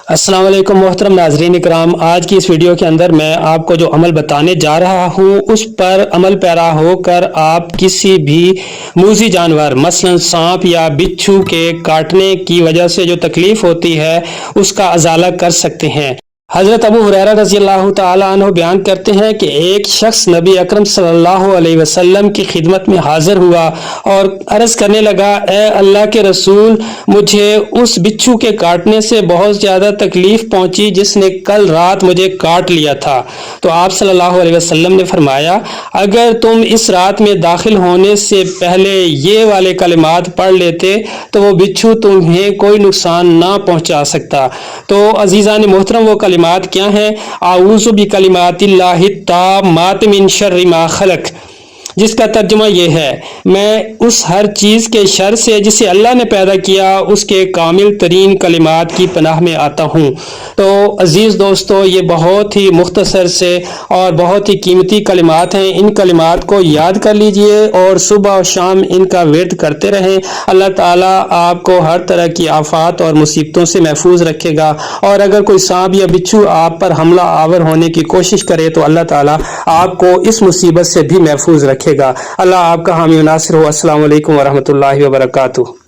السلام علیکم محترم ناظرین اکرام، آج کی اس ویڈیو کے اندر میں آپ کو جو عمل بتانے جا رہا ہوں اس پر عمل پیرا ہو کر آپ کسی بھی موذی جانور مثلا سانپ یا بچھو کے کاٹنے کی وجہ سے جو تکلیف ہوتی ہے اس کا ازالہ کر سکتے ہیں۔ حضرت ابو ہریرہ رضی اللہ تعالی عنہ بیان کرتے ہیں کہ ایک شخص نبی اکرم صلی اللہ علیہ وسلم کی خدمت میں حاضر ہوا اور عرض کرنے لگا، اے اللہ کے رسول، مجھے اس بچھو کے کاٹنے سے بہت زیادہ تکلیف پہنچی جس نے کل رات مجھے کاٹ لیا تھا۔ تو آپ صلی اللہ علیہ وسلم نے فرمایا، اگر تم اس رات میں داخل ہونے سے پہلے یہ والے کلمات پڑھ لیتے تو وہ بچھو تمہیں کوئی نقصان نہ پہنچا سکتا۔ تو عزیزان محترم، وہ کلمات کیا ہیں؟ اعوذ بکلمات اللہ التامات من شر ما خلق، جس کا ترجمہ یہ ہے، میں اس ہر چیز کے شر سے جسے اللہ نے پیدا کیا اس کے کامل ترین کلمات کی پناہ میں آتا ہوں۔ تو عزیز دوستو، یہ بہت ہی مختصر سے اور بہت ہی قیمتی کلمات ہیں۔ ان کلمات کو یاد کر لیجئے اور صبح و شام ان کا ورد کرتے رہیں۔ اللہ تعالیٰ آپ کو ہر طرح کی آفات اور مصیبتوں سے محفوظ رکھے گا، اور اگر کوئی سانپ یا بچھو آپ پر حملہ آور ہونے کی کوشش کرے تو اللہ تعالیٰ آپ کو اس مصیبت سے بھی محفوظ رکھے گا۔ اللہ آپ کا حامی و ناصر ہو۔ السلام علیکم ورحمۃ اللہ وبرکاتہ۔